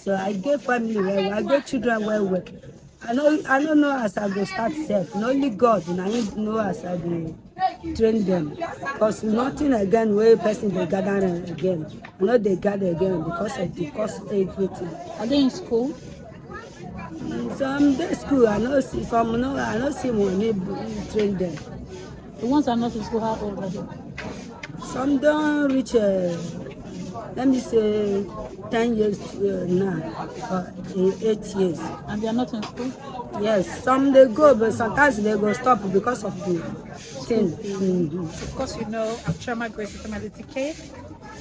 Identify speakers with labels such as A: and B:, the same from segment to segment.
A: so I get family well, I get children well. I don't know as I go start self. Only God and I know as I dey train them. Because nothing again where person they gather again. I know they gather again because of the cost of everything.
B: Are they in school?
A: Some day school, I know see some no, I know see money train them.
B: The ones that are not in school, how old are they?
A: Some don't reach, let me say, 10 years now, or 8 years.
B: And they are not in school?
A: Yes, some they go, but sometimes they go stop because of the thing.
C: Of course, you know, I'm Chairman Grace Family K,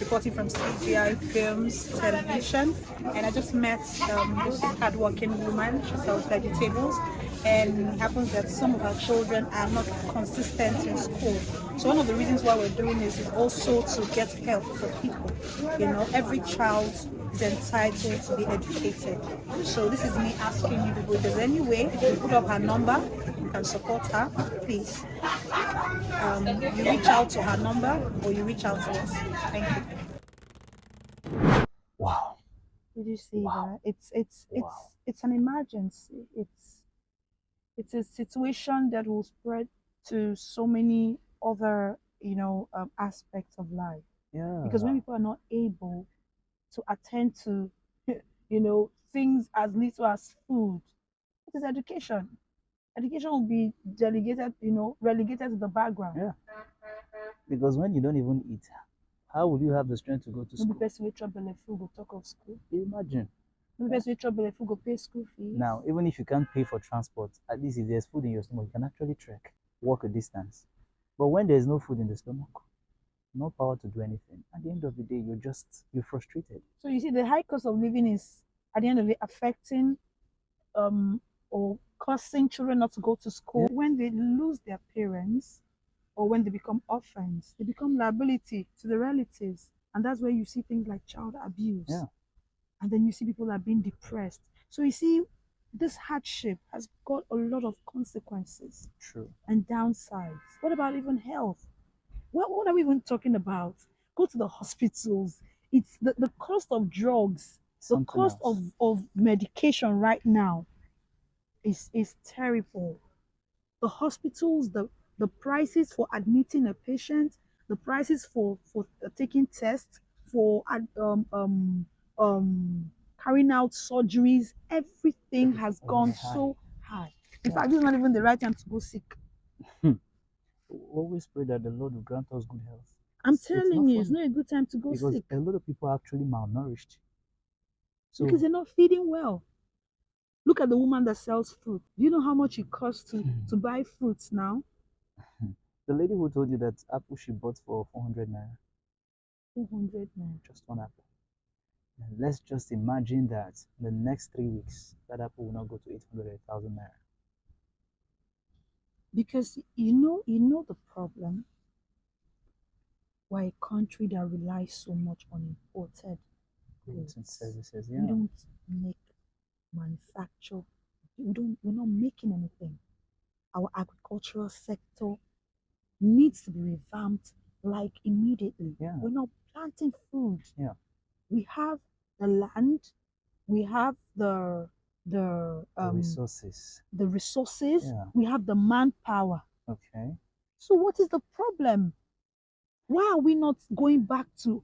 C: reporting from CGI Films Television, and I just met this hardworking woman. She sells vegetables, and it happens that some of our children are not consistent in school. So one of the reasons why we're doing this is also to get help for people. You know, every child is entitled to be educated. So this is me asking you people, if there's any way you can put up her number, you can support her, please. You reach out to her number or you reach out to us. Thank you.
D: Wow.
C: Did you see
D: Wow.
C: that?
D: Wow.
C: It's an emergency. It's a situation that will spread to so many other aspects of life.
D: Yeah.
C: Because when people are not able to attend to things as little as food, it is education. Education will be relegated to the background.
D: Yeah. Because when you don't even eat, how will you have the strength to go to
C: Maybe
D: school?
C: person with trouble food go talk of school.
D: Imagine.
C: Maybe person with trouble food go pay school fees.
D: Now, even if you can't pay for transport, at least if there's food in your stomach, you can actually trek, walk a distance. But when there's no food in the stomach, no power to do anything. At the end of the day, you're frustrated.
C: So you see, the high cost of living is at the end of it affecting or causing children not to go to school. When they lose their parents or when they become orphans, they become liability to the relatives. And that's where you see things like child abuse.
D: Yeah.
C: And then you see people are being depressed. So you see, this hardship has got a lot of consequences.
D: True.
C: And downsides. What about even health? What are we even talking about? Go to the hospitals. It's the cost of drugs,
D: Something
C: the cost
D: else.
C: of medication right now is terrible. The hospitals, the prices for admitting a patient, the prices for taking tests, for carrying out surgeries, everything has gone so high. In fact, this is not even the right time to go sick.
D: Always pray that the Lord will grant us good health.
C: I'm
D: It's
C: telling
D: not
C: you, it's
D: funny
C: not a good time to go
D: because
C: sick
D: a lot of people are actually malnourished. So
C: because they're not feeding well. Look at the woman that sells fruit. Do you know how much it costs to buy fruits now?
D: the lady who told you that apple she bought for 400 naira,
C: 200 naira.
D: just one apple. And let's just imagine that in the next 3 weeks, that apple will not go to 800,000 naira.
C: Because you know the problem. We're a country that relies so much on imported
D: Goods and
C: goods.
D: services,
C: We
D: yeah.
C: don't make manufacture. We're not making anything. Our agricultural sector needs to be revamped like immediately.
D: Yeah.
C: We're not planting food.
D: Yeah.
C: We have the land, we have the
D: resources. Yeah.
C: we have the manpower.
D: Okay.
C: So what is the problem? Why are we not going back to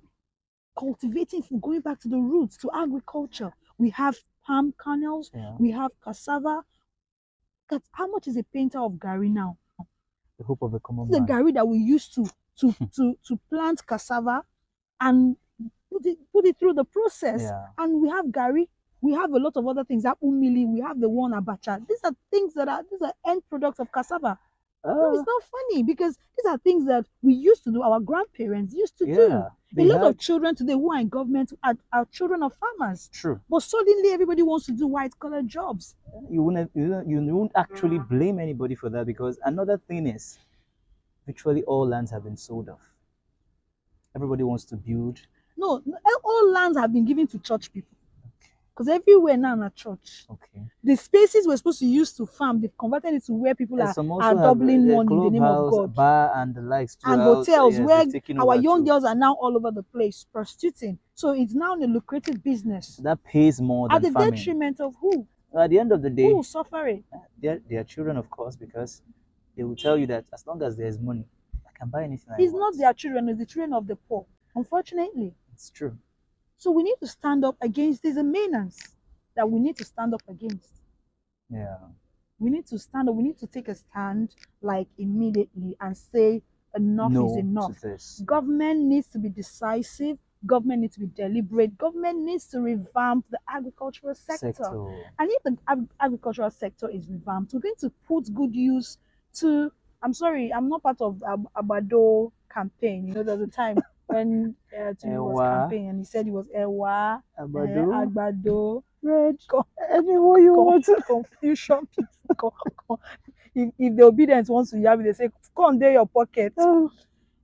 C: cultivating food, going back to the roots, to agriculture? We have palm kernels,
D: Yeah.
C: we have cassava. Look at how much is a painter of Gary now?
D: The hope of the common
C: This is the
D: man.
C: Gary that we used to plant cassava and put it through the process.
D: Yeah.
C: And we have Gary, we have a lot of other things, apple milling, we have the one abacha. These are end products of cassava. No, it's not funny because these are things that we used to do, our grandparents used to do. A lot of children today who are in government are children of farmers.
D: True.
C: But suddenly everybody wants to do white collar jobs.
D: You won't actually blame anybody for that because another thing is virtually all lands have been sold off. Everybody wants to build.
C: No, all lands have been given to church people.
D: Okay.
E: Because everywhere now in a church,
D: Okay.
E: the spaces we're supposed to use to farm, they've converted it to where people
D: And
E: are,
D: some
E: are
D: also have
E: doubling
D: a
E: money in the name of
D: clubhouse,
E: God.
D: bar, and the likes too.
E: And hotels
D: Yes,
E: where
D: they've taken
E: our
D: over
E: young
D: too.
E: girls are now all over the place prostituting. So it's now a lucrative business.
D: That pays more
E: At
D: than
E: the
D: farming.
E: detriment of who?
D: At the end of the day,
E: Who is suffering?
D: they're children, of course, because they will tell you that as long as there's money, I can buy anything I
E: It's
D: want.
E: not their children, it's the children of the poor, unfortunately.
D: It's true.
E: So we need to stand up against these menace that we need to stand up against.
D: Yeah.
E: We need to stand up, we need to take a stand like immediately and say enough
D: No
E: is enough.
D: to this.
E: Government needs to be decisive, government needs to be deliberate, government needs to revamp the agricultural sector. And if the agricultural sector is revamped, we're going to put good use to, I'm sorry, I'm not part of Abado campaign. You know, there's a time when Tinubu was
D: Ewa.
E: campaigning and he said he was Ewa,
D: Abado.
E: Agbado,
D: Red. Anyone you want to.
E: confusion people. If the obedience wants to have it, they say, come there your pocket.
D: Oh.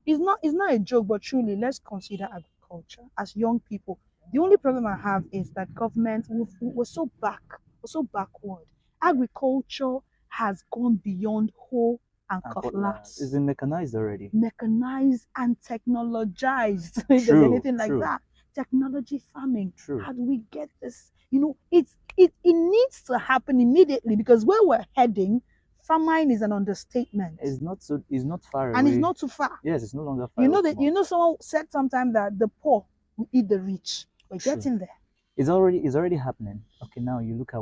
E: It's not a joke, but truly, let's consider agriculture as young people. The only problem I have is that government we're so backward. Agriculture has gone beyond hoe and cutlass.
D: It's been mechanized already.
E: Mechanized and technologized. If there's anything like that. Technology farming.
D: True.
E: How do we get this? You know, it needs to happen immediately because where we're heading, famine is an understatement.
D: It's not far away.
E: And it's not too far.
D: Yes, it's no longer far.
E: You know someone said sometime that the poor will eat the rich. We're getting there.
D: It's already happening. Okay, now you look at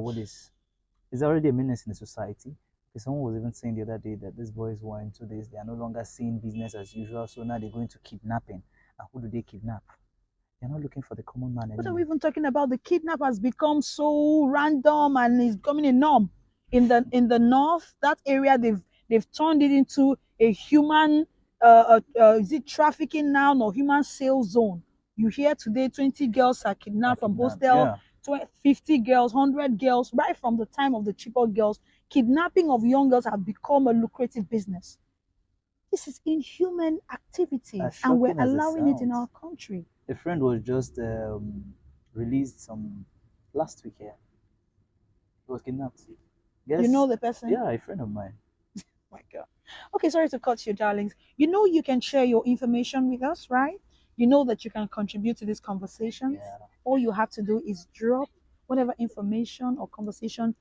D: it's already a menace in the society. Because someone was even saying the other day that these boys who are into this, they are no longer seeing business as usual, so now they're going to kidnapping. And who do they kidnap? They're not looking for the common man anymore.
E: What are we even talking about? The kidnap has become so random and is becoming a norm. In the north, that area they've turned it into a human is it trafficking now or human sale zone? You hear today 20 girls are kidnapped from hostel, 50 girls, 100 girls, right from the time of the cheaper girls. Kidnapping of young girls have become a lucrative business. This is inhuman activity, and we're allowing it in our country.
D: A friend was just released last week here. He was kidnapped.
E: Yes. You know the person?
D: Yeah, a friend of mine.
E: Oh my God. Okay, sorry to cut you, darlings. You know you can share your information with us, right? You know that you can contribute to these conversations. Yeah. All you have to do is drop whatever information or conversation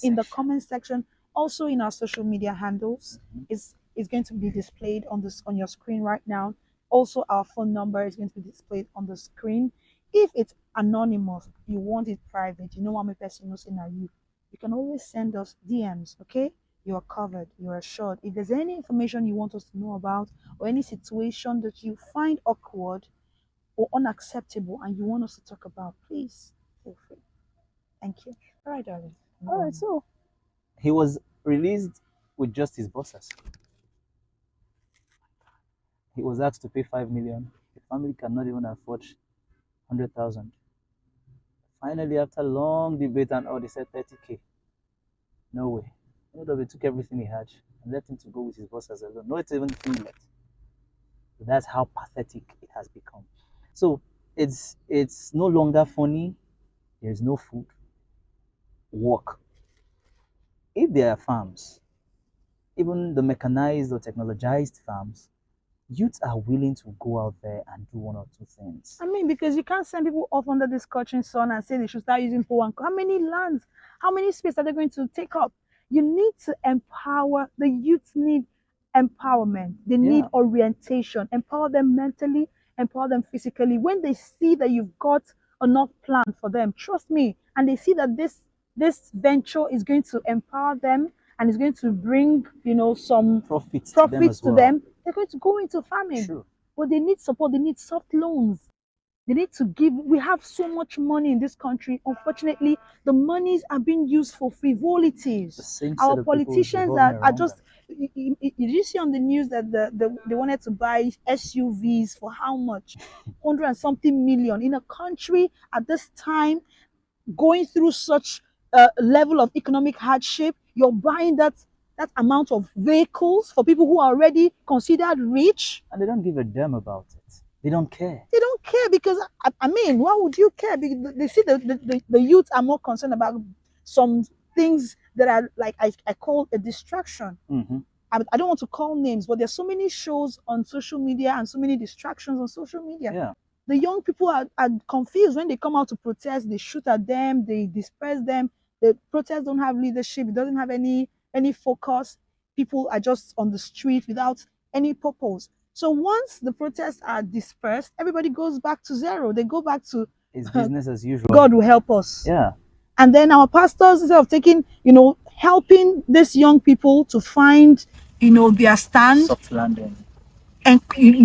E: in the comment section. Also in our social media handles. It's going to be displayed on your screen right now. Also, our phone number is going to be displayed on the screen. If it's anonymous, you want it private, you know how many person knows in you can always send us DMs, okay? You are covered, you are assured. If there's any information you want us to know about or any situation that you find awkward or unacceptable and you want us to talk about, please feel free. Thank you. All right, darling.
D: All right, so he was released with just his bosses. He was asked to pay 5 million. The family cannot even afford 100,000. Finally, after long debate and all, they said 30K. No way. They took everything he had and left him to go with his bosses alone. Not even yet. So that's how pathetic it has become. So it's no longer funny. There's no food. Work. If there are farms, even the mechanized or technologized farms, youths are willing to go out there and do one or two things.
E: I mean, because you can't send people off under this scorching sun and say they should start using hoe and how many lands, how many space are they going to take up? You need to empower the youths. Need empowerment. They need orientation. Empower them mentally, empower them physically. When they see that you've got enough plan for them, trust me, and they see that this venture is going to empower them and is going to bring some profits to them, they're going to go into farming.
D: True.
E: But they need support. They need soft loans. They need to give. We have so much money in this country. Unfortunately, the monies are being used for frivolities. Our politicians are just. Did you see on the news that they wanted to buy SUVs for how much? 100 and something million in a country at this time going through such a level of economic hardship. You're buying that amount of vehicles for people who are already considered rich,
D: and they don't give a damn about it. They don't care.
E: They don't care because I mean, why would you care? Because they see the youth are more concerned about some things that are like I call a distraction.
D: Mm-hmm.
E: I don't want to call names, but there's so many shows on social media and so many distractions on social media.
D: Yeah.
E: The young people are confused when they come out to protest. They shoot at them, they disperse them. The protest don't have leadership. It doesn't have any focus. People are just on the street without any purpose. So once the protests are dispersed, everybody goes back to zero. They go back to
D: It's business as usual.
E: God will help us.
D: Yeah.
E: And then our pastors, instead of taking, helping these young people to find, their stand,
D: Soft landing.
E: and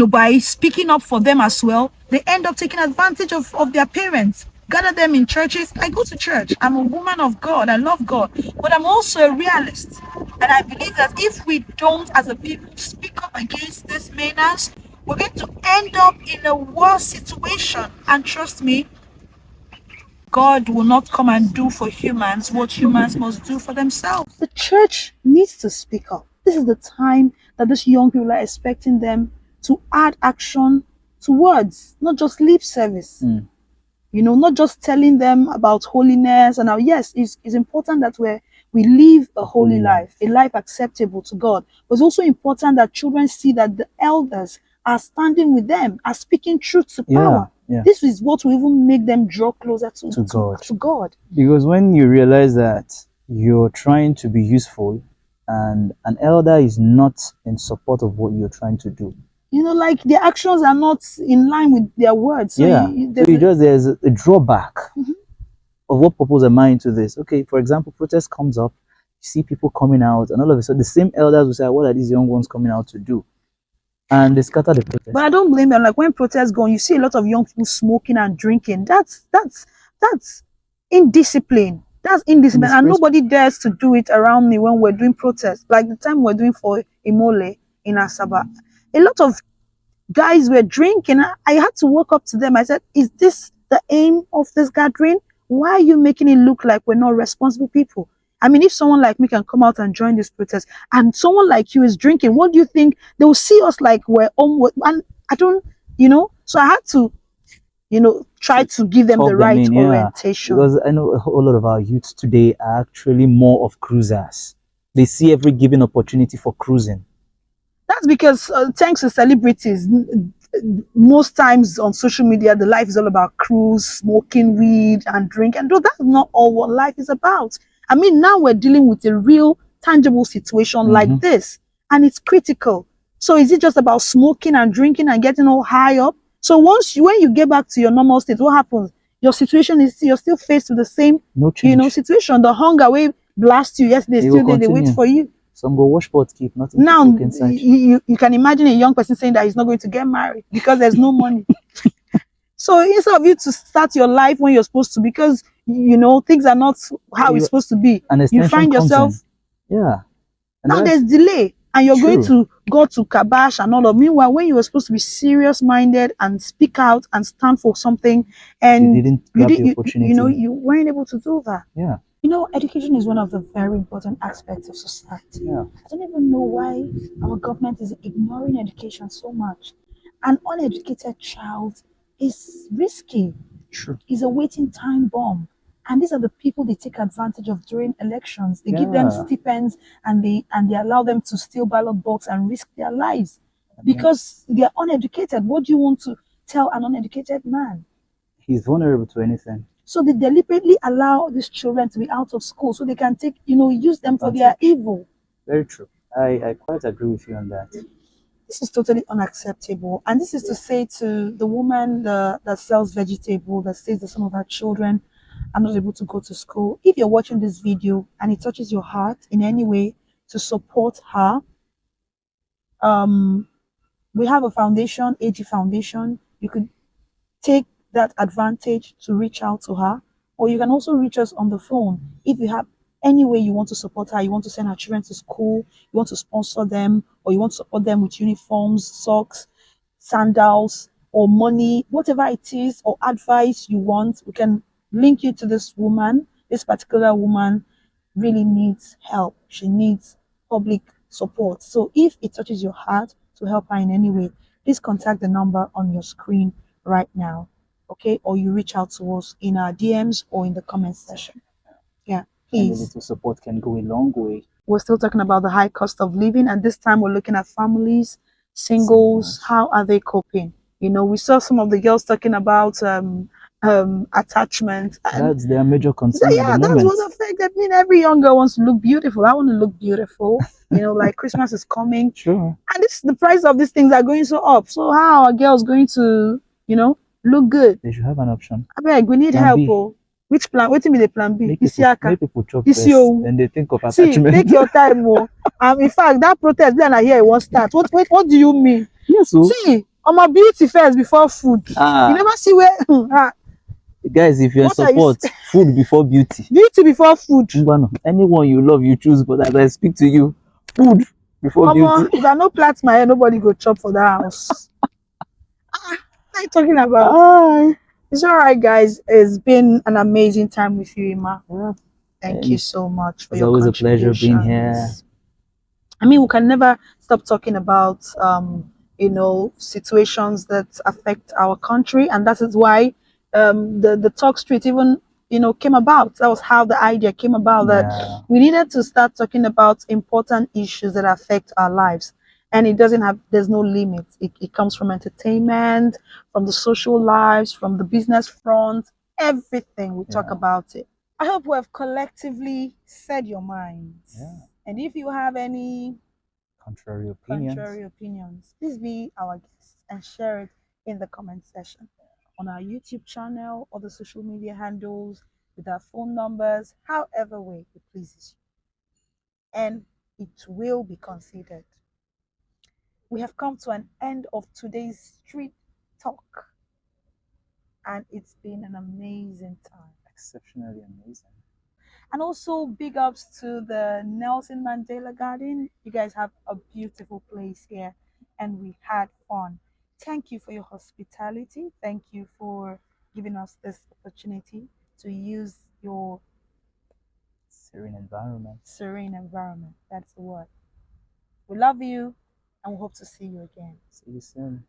E: by speaking up for them as well, they end up taking advantage of their parents, gather them in churches. I go to church, I'm a woman of God, I love God, but I'm also a realist, and I believe that if we don't as a people speak up against this menace, we're going to end up in a worse situation. And trust me, God will not come and do for humans what humans must do for themselves. The church needs to speak up. This is the time that these young people are expecting them to add action to words, not just lip service. Not just telling them about holiness. And now, yes, it's important that we live a holy life, a life acceptable to God. But it's also important that children see that the elders are standing with them, are speaking truth to power.
D: Yeah.
E: This is what will even make them draw closer to God.
D: Because when you realize that you're trying to be useful and an elder is not in support of what you're trying to do,
E: like their actions are not in line with their words. So
D: there's a drawback of what purpose am I into this. Okay, for example, protest comes up, you see people coming out, and all of a sudden the same elders will say, what are these young ones coming out to do? And they scatter the protest.
E: But I don't blame them. Like when protests go on, you see a lot of young people smoking and drinking. That's indiscipline. That's indiscipline. And nobody dares to do it around me when we're doing protests. Like the time we're doing for Imole in Asaba. A lot of guys were drinking. I had to walk up to them. I said, is this the aim of this gathering? Why are you making it look like we're not responsible people? I mean, if someone like me can come out and join this protest and someone like you is drinking, what do you think? They will see us like we're on, and I don't, so I had to, try to give them the right orientation.
D: Because I know a whole lot of our youths today are actually more of cruisers. They see every given opportunity for cruising.
E: That's because thanks to celebrities, most times on social media, the life is all about cruise, smoking weed and drink. And though that's not all what life is about. I mean, now we're dealing with a real tangible situation like this, and it's critical. So is it just about smoking and drinking and getting all high up? So when you get back to your normal state, what happens? Your situation is you're still faced with the same, situation. The hunger will blast you. Yes, they wait for you.
D: Some go wash pots keep nothing.
E: Now you can imagine a young person saying that he's not going to get married because there's no money. So instead of you to start your life when you're supposed to, because things are not how it's supposed to be, you find yourself now there's delay, and you're going to go to kabash and all of. Meanwhile, when you were supposed to be serious minded and speak out and stand for something, and
D: you didn't grab the opportunity.
E: You weren't able to do that.
D: Yeah.
E: Education is one of the very important aspects of society.
D: Yeah.
E: I don't even know why our government is ignoring education so much. An uneducated child is risky.
D: True.
E: Is a waiting time bomb. And these are the people they take advantage of during elections. They give them stipends and they allow them to steal ballot box and risk their lives because they are uneducated. What do you want to tell an uneducated man?
D: He's vulnerable to anything.
E: So they deliberately allow these children to be out of school so they can take, use them for their evil.
D: Very true. I quite agree with you on that.
E: This is totally unacceptable. And this is to say to the woman that sells vegetable, that says that some of her children are not able to go to school. If you're watching this video and it touches your heart in any way to support her, we have a foundation, AG Foundation. You could take that advantage to reach out to her, or you can also reach us on the phone. If you have any way you want to support her, you want to send her children to school, you want to sponsor them, or you want to support them with uniforms, socks, sandals, or money, whatever it is, or advice you want, we can link you to this woman. This particular woman really needs help. She needs public support. So if it touches your heart to help her in any way, please contact the number on your screen right now. Okay, or you reach out to us in our DMs or in the comment section. Yeah,
D: And a
E: please.
D: little support can go a long way.
E: We're still talking about the high cost of living, and this time we're looking at families, singles. How are they coping? You know, we saw some of the girls talking about attachment, and
D: That's their major concern at the
E: yeah, that's
D: moment.
E: what affects. I mean, every young girl wants to look beautiful. I want to look beautiful. You know, like Christmas is coming,
D: Sure.
E: and this the price of these things are going so up. So how are girls going to, look good?
D: They should have an option.
E: I beg, we need
D: Plan
E: help.
D: B.
E: Oh, which plan? Waiting me the plan B.
D: Make
E: Isiaka.
D: people chop
E: Isi
D: first,
E: owu.
D: then they think of
E: See,
D: attachment.
E: take your time. Oh. In fact, that protest, then I hear it won't start. What do you mean?
D: Yes, so.
E: See, I'm a beauty first before food. You never see where.
D: Guys, if you're in support, food before beauty.
E: Beauty before food.
D: Anyone you love, you choose. But as I speak to you, food before beauty.
E: If I no plait my hair, nobody go chop for the house. What are you talking about? It's all right, guys. It's been an amazing time with you, Ima.
D: Yeah.
E: Thank you so much for
D: It's
E: your
D: always a pleasure being here.
E: I mean, we can never stop talking about, situations that affect our country, and that is why the Talk Street even, came about. That was how the idea came about, that we needed to start talking about important issues that affect our lives. And there's no limit. It comes from entertainment, from the social lives, from the business front, everything. We talk about it. I hope we have collectively said your minds.
D: Yeah.
E: And if you have any
D: contrary
E: opinions, please be our guest and share it in the comment section on our YouTube channel or the social media handles with our phone numbers, however way it pleases you. And it will be considered. We have come to an end of today's street talk, and it's been an amazing time.
D: Exceptionally amazing.
E: And also big ups to the Nelson Mandela Garden. You guys have a beautiful place here, and we had fun. Thank you for your hospitality. Thank you for giving us this opportunity to use your
D: serene environment.
E: That's the word. We love you, and we hope to see you again.
D: See you soon.